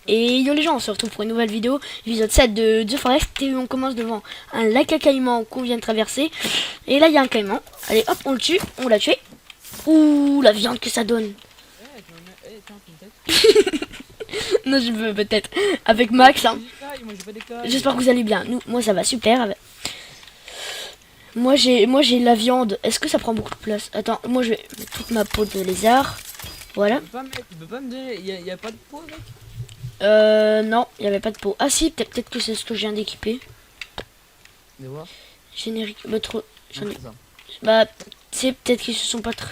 Et yo les gens, on se retrouve pour une nouvelle vidéo, épisode 7 de The Forest. Et on commence devant un lac à caïmans qu'on vient de traverser. Et là il y a un caïman. Allez hop, on le tue, on l'a tué. Ouh, la viande que ça donne. Non, je veux peut-être. Avec Max, hein. J'espère que vous allez bien. Moi ça va super. Moi j'ai la viande. Est-ce que ça prend beaucoup de place? Attends, moi je vais mettre toute ma peau de lézard. Voilà. Tu peux pas me dire, y a pas de peau mec? Non, il n'y avait pas de peau. Ah si, peut-être que c'est ce que je viens d'équiper. De voir. Générique, votre... C'est ça. Bah, c'est peut-être qu'ils se sont pas trop...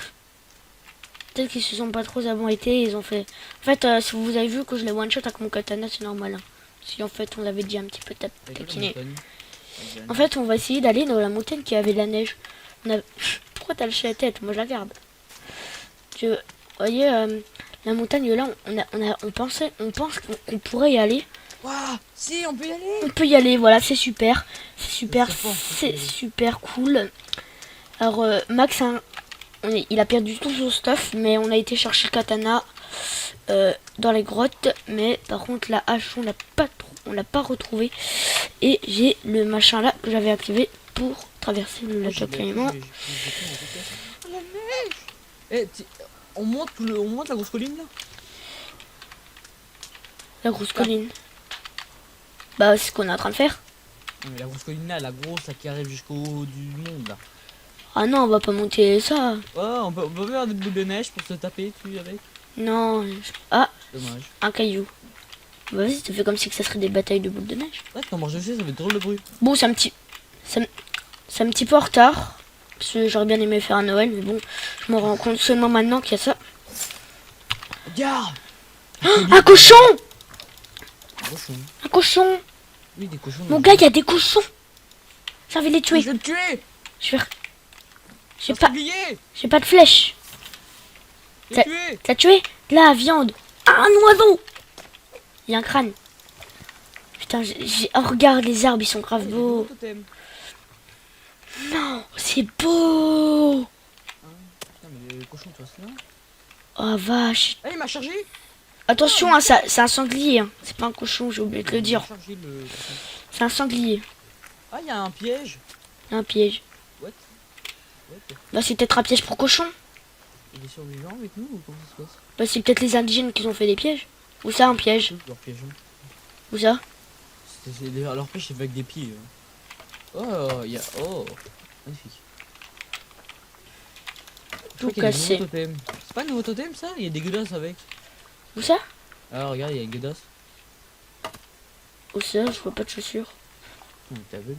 Peut-être qu'ils se sont pas trop été, ils ont fait... En fait, si vous avez vu que je l'ai one-shot avec mon katana, c'est normal. Hein. Si en fait, on l'avait déjà un petit peu taquiné. En fait, on va essayer d'aller dans la montagne qui avait de la neige. Pourquoi t'as lâché la tête? Moi, je la garde. Vous voyez, la montagne là, on pense qu'on pourrait y aller. Waouh, si, on peut y aller. On peut y aller, voilà, c'est super. C'est super cool. Alors, Max, hein, il a perdu tout son stuff, mais on a été chercher le katana dans les grottes. Mais par contre, la hache, on l'a pas retrouvé. Et j'ai le machin là que j'avais activé pour traverser le lac à caïmans. La neige. On monte la grosse colline là. La grosse colline. Bah, c'est ce qu'on est en train de faire. Non, mais la grosse colline là, la grosse là, qui arrive jusqu'au haut du monde là. Ah non, on va pas monter ça. Oh, on peut faire des boules de neige pour se taper dessus avec. Non. Ah, Dommage. un caillou. Bah, vas-y, tu fais comme si que ça serait des batailles de boules de neige. Ouais, quand on mange dessus, ça fait drôle de bruit. Bon, c'est un petit peu en retard. Parce que j'aurais bien aimé faire un Noël, mais bon, je me rends compte seulement maintenant qu'il y a ça. Regarde. Un cochon! Un cochon. Un cochon! Oui, des cochons. Mon gars, il y a des cochons! Ça va les tuer. Je vais le tuer. Je vais... J'ai pas de flèche. J'ai tué. T'as tué? De la viande. Ah, un oiseau! Il y a un crâne. Putain, oh, regarde, les arbres, ils sont grave beaux. Non, c'est beau! Putain, mais le cochon, toi, c'est là. Oh, vache. Ah, il m'a chargé. Attention, hein, c'est un sanglier. Hein. C'est pas un cochon, j'ai oublié de le dire. C'est un sanglier. Ah, il y a un piège. Un piège. What? Bah, c'est peut-être un piège pour cochon. Il est survivant avec nous ou comment ça se passe? Bah, c'est peut-être les indigènes qui ont fait des pièges. Où ça, un piège? Leur piège. Où ça? Leur piège, c'est avec des pieds. Oh, il y a... Oh, magnifique. Tout cassé. C'est pas un nouveau totem ça? Il y a des godasses avec. Où ça? Alors regarde, il y a une godasse. Où ça? Je vois pas de chaussures. T'as vu?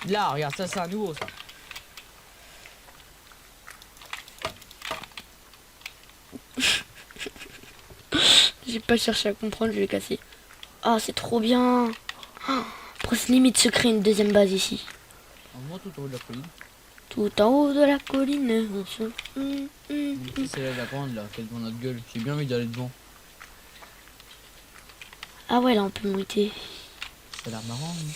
Là, regarde, ça c'est un nouveau ça. J'ai pas cherché à comprendre, je l'ai cassé. Ah, c'est trop bien. Oh, presque limite se créer une deuxième base ici. Moi tout en haut de la colline. Tout en haut de la colline, on se... C'est là la grande là, qui est devant notre gueule. J'ai bien envie d'aller devant. Ah ouais, là on peut monter. Ça a l'air marrant. Hein.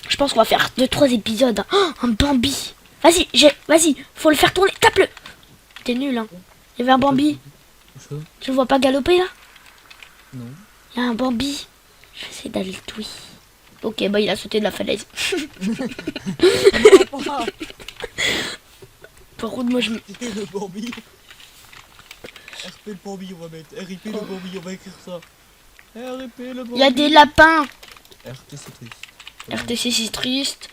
Je pense qu'on va faire 2-3 épisodes. Hein. Oh, un Bambi. Vas-y, faut le faire tourner. Tape-le. T'es nul, hein. Il y avait un Bambi. Tu le vois pas galoper là? Non. Il y a un Bambi. Je vais essayer d'aller le tuer. Ok, bah il a sauté de la falaise. Par contre, moi je me... le Bambi. RP le Bambi, on va mettre. RIP le Bambi, on va écrire ça. RIP le Bambi. Il y a des lapins. RT c'est triste. RTC c'est triste.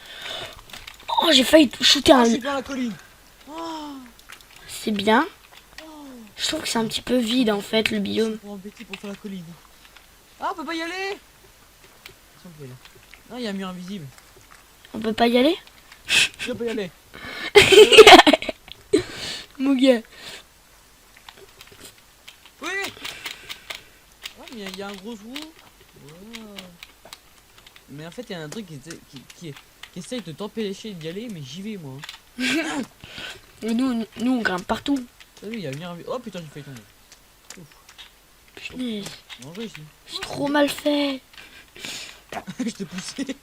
Oh, j'ai failli shooter un... Je suis dans la colline. C'est bien. Je trouve que c'est un petit peu vide en fait le biome. Pour embêter pour faire la colline. Ah, on peut pas y aller. Non, il y a un mur invisible. On peut pas y aller? Je peux y aller. Mon gars. Oui. Oh, mais il y a un gros trou. Wow. Mais en fait, il y a un truc qui essaye de t'empêcher d'y aller, mais j'y vais moi. Nous on grimpe partout. Ah oui, il y a un mur invisible. Oh putain, j'ai failli tomber. Punaise. Manger ici. C'est trop mal fait. Je t'ai poussé.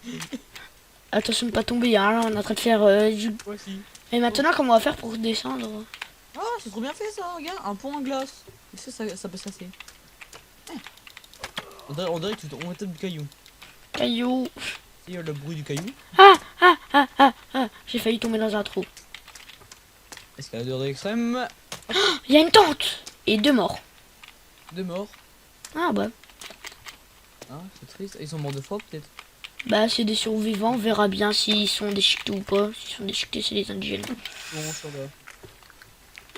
Attention de pas tomber, hein, là on est en train de faire du... Voici. Et maintenant comment on va faire pour descendre? Ah, c'est trop bien fait ça, regarde, un pont en glace. Est-ce que ça peut se casser? On dirait que on tape du caillou. Caillou. Il y a le bruit du caillou. J'ai failli tomber dans un trou. Escaladeur extrême. Il y a une tente. Et 2 morts. 2 morts. Ah bah. Ah, c'est triste. Ils sont morts 2 fois peut-être. Bah c'est des survivants. On verra bien s'ils sont déchiquetés ou pas. S'ils sont déchiquetés, c'est les indigènes. Bon, sur le...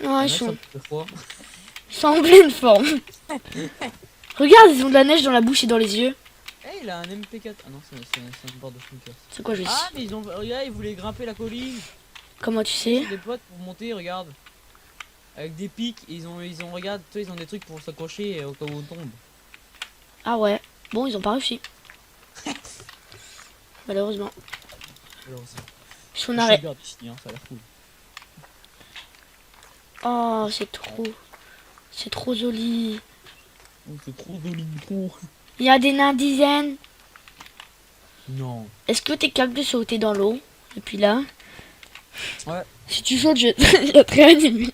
Ouais, Ouais, ils sont 2 fois. en pleine forme. Regarde, ils ont de la neige dans la bouche et dans les yeux. Eh, il a un MP4. Ah non, c'est un bord de sneakers. C'est quoi, je Ah, mais ils ont. Regarde, ils voulaient grimper la colline. Comment tu sais? Des potes pour monter, regarde. Avec des pics, ils ont regarde, toi, ils ont des trucs pour s'accrocher au cas où on tombe. Ah ouais. Bon, ils ont pas réussi. Malheureusement. Alors, Ils sont arrêtés. regarde ici, hein, ça a l'air cool. Oh, c'est trop. C'est trop joli. Oh, c'est trop joli, trop. Il y a des nains dizaines. Non. Est-ce que t'es capable de sauter dans l'eau? Depuis là? Ouais. Si tu sautes, je te réanime.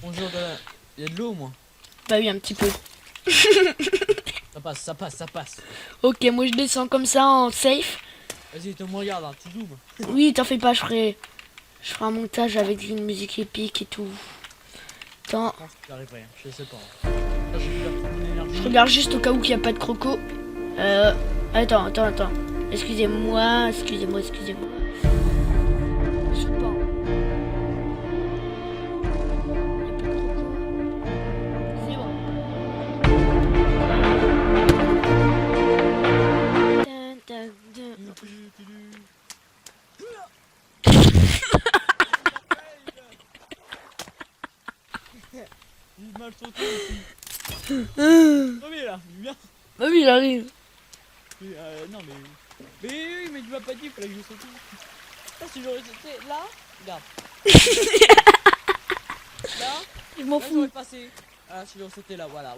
Bonjour de la... Il y a de l'eau, moi. Bah oui, un petit peu. Ça passe, ça passe, ça passe. Ok, moi je descends comme ça en safe. Vas-y, tu me regardes, hein, tu zoomes. Oui, t'en fais pas, je ferai un montage avec une musique épique et tout. Attends, Je pense que j'arriverai, hein, je sais pas. Là, j'ai plus mon énergie. je regarde juste au cas où qu'il n'y a pas de croco. Attends. Excusez-moi. Je saute pas. Il y a plus de croco. C'est bon. Dun, dun, dun. J'ai mal sauté ici. Oh mais là, viens. Bah oui, il arrive. Mais, non mais... Mais oui, mais tu m'as pas dit qu'il fallait que je saute. Ah, si j'aurais sauté là, regarde. Là, Je m'en là fous. j'aurais passé. Ah, si j'aurais sauté là, voilà.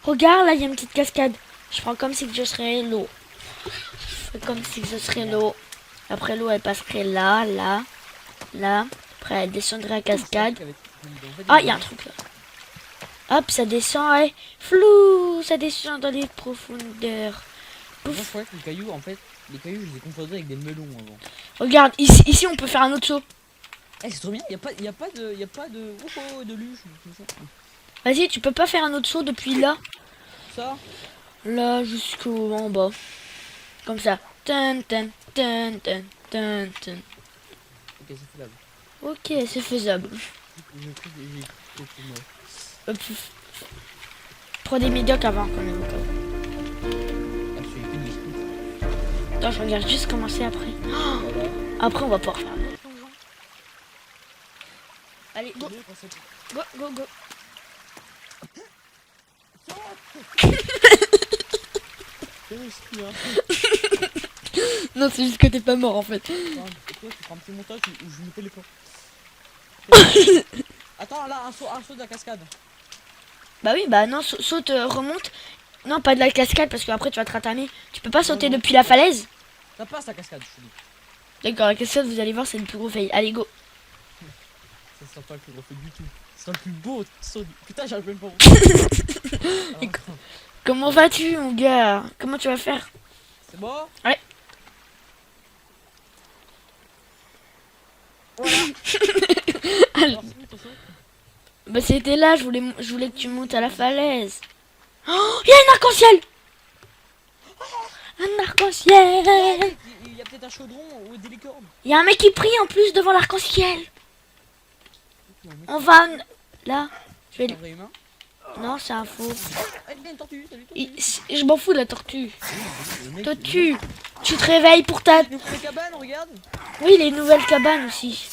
Regarde, là, il y a une petite cascade. Je prends comme si que je serais l'eau. Je fais comme si que je serais l'eau. Après, l'eau, elle passerait là. Après, elle descendrait à cascade. Ah, il y a un truc là. Hop, ça descend, ouais. Flou, ça descend dans les profondeurs. Moi, je croyais que les cailloux, en fait, les cailloux, je les confondais avec des melons avant. Regarde, ici, on peut faire un autre saut. Eh, c'est trop bien, y a pas de luge, tout ça. Vas-y, tu peux pas faire un autre saut depuis là? Ça, Là, jusqu'au en bas. Comme ça. Tan, tan, tan, tan, tan, tan. ok, c'est faisable. Ok, c'est faisable. J'ai cru que j'ai cru moi. Hop. Prends des médocs avant quand même. Ah, je suis fini. Attends, je regarde juste comment c'est après. Oh, Voilà. après, on va pouvoir faire un autre plongeon. Allez, go, go, go, go. Non, c'est juste que t'es pas mort en fait. Toi, tu feras un petit montage où je me téléporte. Attends, là, un saut de la cascade. Bah oui, bah non, saute, remonte. Non, pas de la cascade parce qu'après tu vas te ratamer. Tu peux pas sauter non. depuis la falaise. Ça passe la cascade, je te dis. D'accord, la cascade, vous allez voir, c'est le plus gros fail. Allez, go. Ça sera pas le plus refait du tout. Ce sera le plus beau saut du... Putain, j'arrive même pas. Comment vas-tu, mon gars? Comment tu vas faire? C'est bon? Ouais. Voilà. Allez. Alors, c'est où ton saut? Bah c'était là, je voulais que tu montes à la falaise. Oh, il y a un arc-en-ciel. Un arc-en-ciel. Il y a peut-être un chaudron ou des licornes. Il y a un mec qui prie en plus devant l'arc-en-ciel. On va... Là. Je vais... Un vrai humain. Non, c'est un faux. Ah, il y a une tortue, salut tortue. Je m'en fous de la tortue. Le mec, Toi, tu te réveilles pour ta... il nous fait des cabanes, regarde. Oui, les nouvelles cabanes aussi.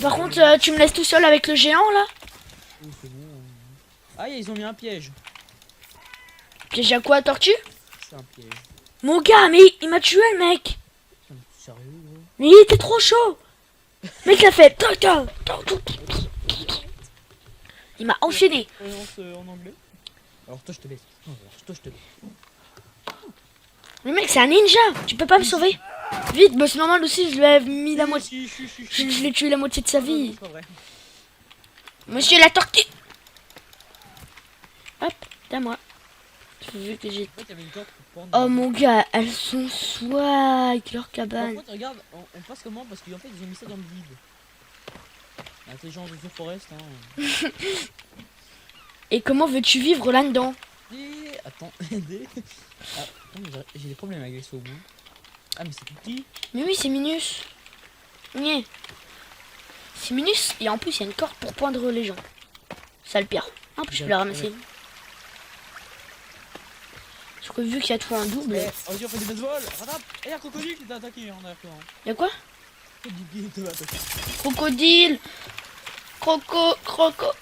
Par contre, tu me laisses tout seul avec le géant, là? Oh, c'est bon. Ah, ils ont mis un piège. Piège à quoi, tortue? C'est un piège. Mon gars, mais il m'a tué, le mec. Putain, mais t'es sérieux, gros? Mais il était trop chaud. Le mec, il a fait... Il m'a enchaîné. En anglais. Alors toi je te laisse. Alors, toi je te laisse. Le mec, c'est un ninja. Tu peux pas me sauver? Vite, bah c'est normal aussi, je lui ai mis la moitié. Je l'ai tué la moitié de sa vie. C'est pas vrai. Monsieur la tortue. Hop, c'est à moi. Vu que j'ai... En fait, il y avait une corde pour pendre. Oh mon gars, elles sont swag, leur Par cabane. contre, regarde, on passe comment? Parce qu'en fait, ils ont mis ça dans le vide. L'intelligence de The Forest, hein. Et comment veux-tu vivre là-dedans? Attends, aidez. Ah, attends, j'ai des problèmes avec les sauts, moi. Ah, mais c'est tout petit. Mais oui, c'est Minus. Ouais. C'est Minus, et en plus, il y a une corde pour poindre les gens. Ça le pire. En plus, je peux la ramasser. Parce que vu qu'il y a tout en double... Oh, on fait des baseballs. Rattrape. Eh, y'a un crocodile qui t'a attaqué en arrière-plan. Y'a quoi? Crocodile qui t'a attaqué. Crocodile.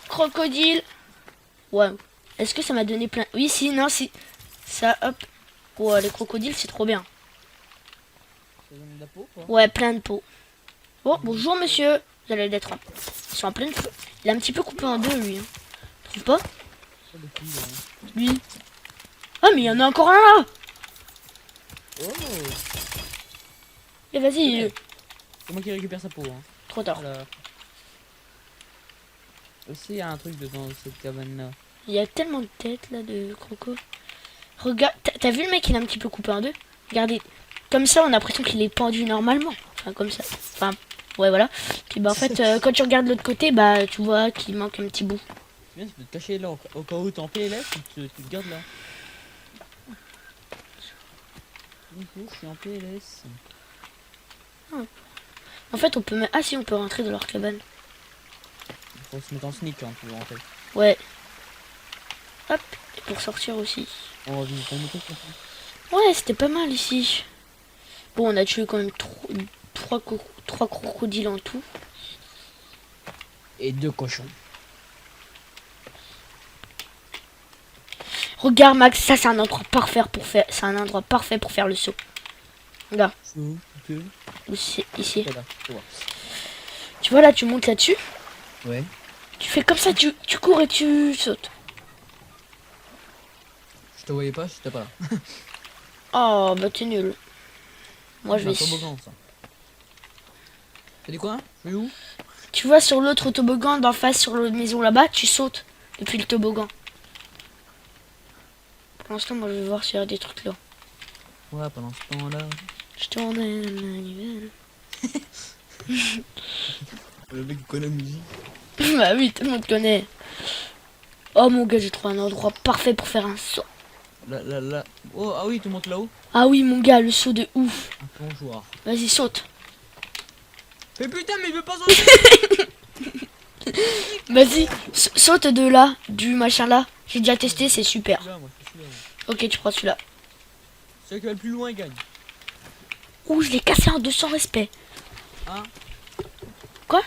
Crocodile. Ouais. Est-ce que ça m'a donné plein... Oui, si, non, si. Ça, hop. Ouais, les crocodiles, c'est trop bien. Ça donne de la peau, quoi. Ouais, plein de peau. Oh, bonjour, monsieur. Vous allez l'être. Ils sont en pleine feu. Il a un petit peu coupé en deux, lui. Hein. Tu trouves pas? Ça, le cul, là. Lui. Ah, mais il y en a encore un là. Oh. Et vas-y. C'est moi qui récupère sa peau, hein. Trop tard. Voilà. Aussi, il y a un truc dedans cette cabane-là. Il y a tellement de têtes là de croco. Regarde, t'as vu le mec, il a un petit peu coupé en deux. Regardez. Comme ça, on a l'impression qu'il est pendu normalement. Enfin, comme ça. Enfin, ouais, voilà. Puis bah, en fait, quand tu regardes de l'autre côté, bah, tu vois qu'il manque un petit bout. C'est bien, tu peux te cacher là au cas où t'es en PLS, tu te gardes là. Du coup, je suis en PLS. En fait, on peut même... Ah si, on peut rentrer dans leur cabane. Il faut se mettre en sneak, hein, pour rentrer. Ouais. Hop. Et pour sortir aussi. On va visiter un autre truc. Ouais, c'était pas mal ici. Bon, on a tué quand même trois crocodiles en tout. Et 2 cochons. Regarde, Max, ça c'est un endroit parfait pour faire... C'est un endroit parfait pour faire le saut. Regarde. Ici. Voilà, tu vois. Tu vois là, tu montes là-dessus. Ouais. Tu fais comme ça, tu cours et tu sautes. Je te voyais pas, j'étais pas là. Oh, bah t'es nul. Moi je vais... C'est un toboggan, ça. T'as dit quoi? Je vais où? Tu vois sur l'autre toboggan d'en face, sur la maison là-bas, tu sautes depuis le toboggan. Pour l'instant, moi je vais voir s'il y a des trucs là. Ouais, pendant ce temps-là. Je tourne à l'hiver. Le mec qui connaît la musique. Bah oui, tout le monde connaît. Oh mon gars, j'ai trouvé un endroit parfait pour faire un saut. Là. Oh, ah oui, tu montes là-haut. Ah oui, mon gars, le saut de ouf. Un plongeoir. Vas-y, saute. Mais putain, mais il veut pas sauter. Vas-y, saute de là, du machin là. J'ai déjà testé, c'est super. Là, moi, je suis là. Ok, tu prends celui-là. Celui qui va le plus loin, il gagne. Ouh, je l'ai cassé en 200 respect. Hein? Quoi?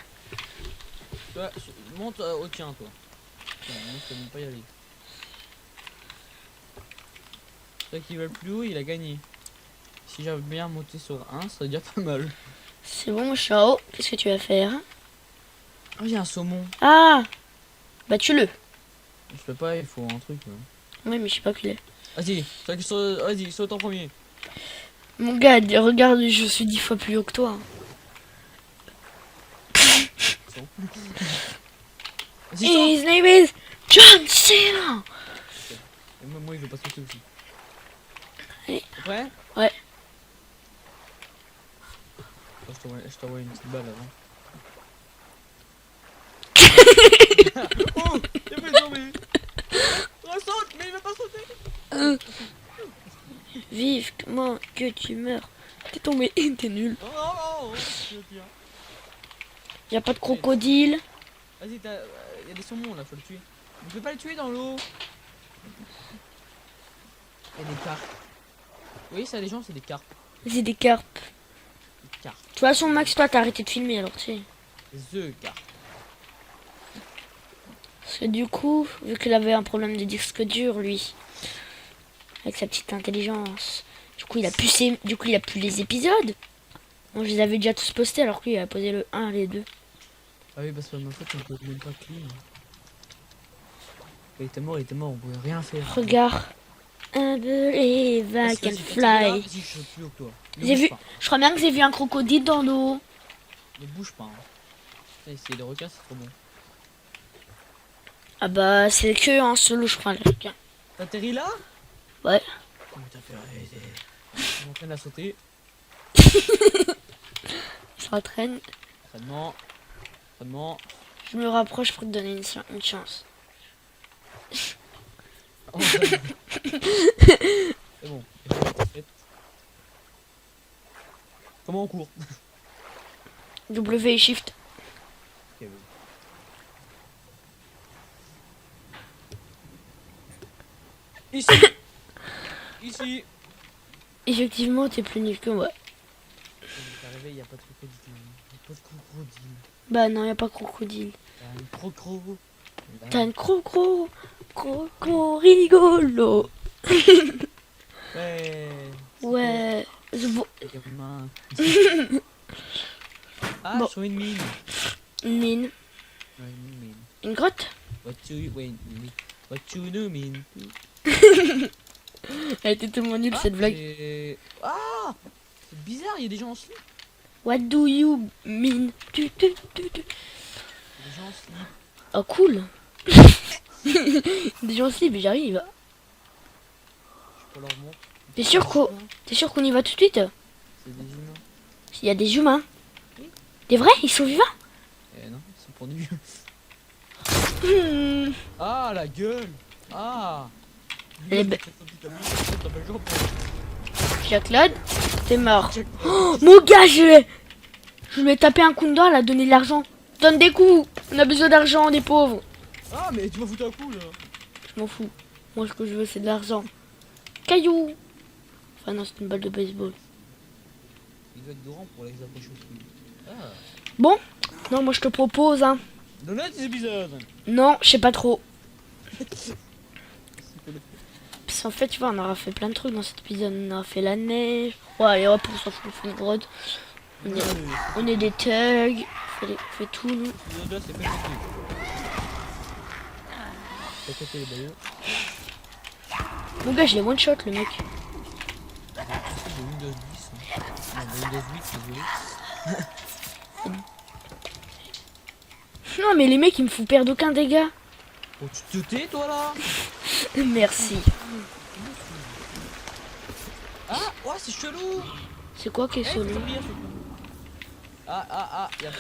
Ouais, monte au tien, toi. Moi, je peux même pas y aller. Celui qui va le plus haut, il a gagné. Si j'avais bien monté sur 1, ça serait déjà pas mal. C'est bon, moi je suis en haut. Qu'est-ce que tu vas faire? Ah, j'ai un saumon. Ah, bah tue-le. Je peux pas, il faut un truc. Oui, mais je sais pas qu'il est. Vas-y, saute en premier. Mon gars, regarde, je suis 10 fois plus haut que toi. Vas-y, saute. His name is John Cena. Et moi, il veut pas sauter aussi. Allez. T'es prêt? Ouais. Je t'envoie une petite balle avant. Oh, il veut tomber. Ressaute, mais il veut pas sauter. Vive, comment que tu meurs? T'es tombé, t'es nul. Oh, Y a pas de crocodile. vas-y, y a des saumons là, faut le tuer. On peut pas le tuer dans l'eau. Y a des carpes. Oui, ça, les gens, c'est des carpes. C'est des carpes. Des carpes. De toute façon, Max, toi, t'as arrêté de filmer alors, tu sais. The carpes. Parce que du coup, vu qu'il avait un problème de disque dur, lui, avec sa petite intelligence, du coup, il a pu les épisodes. Moi, je les avais déjà tous postés alors que lui, il a posé le 1, les 2. Ah oui, parce que ma faute, on peut même pas clean. Il était mort, on pouvait rien faire. Regarde. I believe I can fly. Si je suis plus haut que toi. Ne J'ai bouge vu, pas. je crois bien que j'ai vu un crocodile dans l'eau. Ne bouge pas. Hein. Putain, essayer de requins, c'est trop bon. Ah bah c'est que en solo je crois là. Tiens. T'atterris là? Ouais. Comment t'as fait arrêter? Je m'entraîne à sauter. Il s'entraîne. Entraînement. Entraînement. Je me rapproche pour te donner une chance. Oh, c'est bon. C'est fait. Comment on court? W et Shift. Ok, bon. Ici. Ici. Effectivement t'es plus nul que moi. T'es arrivé, il n'y a pas de crocodile. Il a pas de crocodile. Bah non y a pas crocodile. T'as un crocro. T'as un croco rigolo. Ouais. Ouais. Les gamins. Ah, Bon. je vois une mine. Une mine. Ouais, une mine. Une grotte. What you, wait, what you do mean? Elle était tellement nulle Ah, cette blague. Ah, c'est bizarre, il y a des gens en slip. What do you mean? Il y a des gens en slip. Oh cool. Des gens aussi, mais j'arrive. Je peux leur montrer. T'es sûr qu'on y va tout de suite? C'est des humains. Il y a des humains. Oui. Des vrais? Ils sont vivants? Eh non, ils sont pour nus. Hmm. Ah, la gueule. Ah. Eh ben- Jacques-Claude, t'es mort. Oh, mon gars, je lui ai tapé un coup dedans, elle a donné de l'argent. Donne des coups. On a besoin d'argent, des pauvres. Ah, mais tu m'as foutu un coup là. Je m'en fous. Moi, ce que je veux, c'est de l'argent. Caillou. Enfin, non, c'est une balle de baseball. Il doit être Doran pour les approcher aussi. Ah. Bon. Non, moi, je te propose, hein. Donne-moi des épisodes. Non, je sais pas trop. Parce qu'en fait, tu vois, on aura fait plein de trucs dans cet épisode. On aura fait la neige. Ouais, allez, hop, on s'en fout, on fait une grotte. On est des thugs. On fait tout, nous. L'épisode là, c'est pas compliqué. T'as côté les baillots. Mon gars, je l'ai one shot, le mec. C'est de Windows 10. Hein. Non, de Windows 8, désolé. Non, mais les mecs, ils me font perdre aucun dégât. Oh, tu te tais, toi là? Merci. Ah, ouais, c'est chelou. C'est quoi qui est solo? Ah, y'a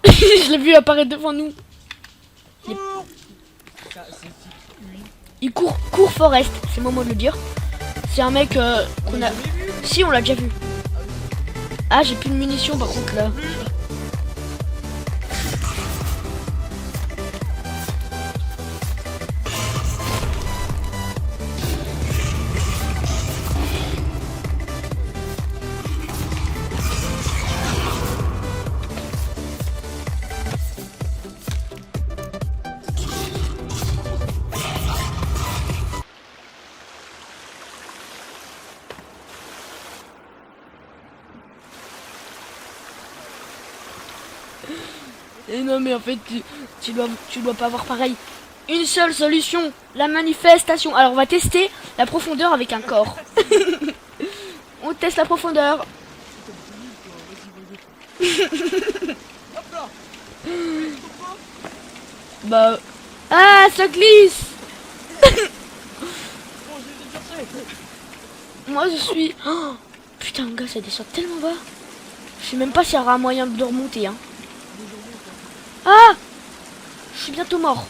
Je l'ai vu apparaître devant nous. Il court Forest, c'est le moment de le dire. C'est un mec qu'on a... Si, on l'a déjà vu. Ah, j'ai plus de munitions par contre là. Et non mais en fait tu dois pas avoir pareil. Une seule solution, la manifestation. Alors on va tester la profondeur avec un corps. On teste la profondeur. Bah... Ah, ça glisse. Moi je suis... Oh, putain mon gars, ça descend tellement bas. Je sais même pas s'il y aura un moyen de remonter. Hein. Ah, je suis bientôt mort.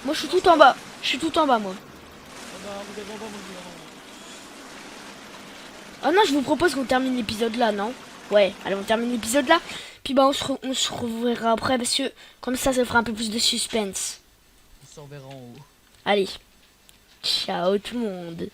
Moi je suis tout en bas. Je suis tout en bas moi. Ah non, je vous propose qu'on termine l'épisode là, non? Ouais, allez, on termine l'épisode là. Puis bah on se reverra après parce que comme ça fera un peu plus de suspense. On se reverra en haut. Allez. Ciao tout le monde.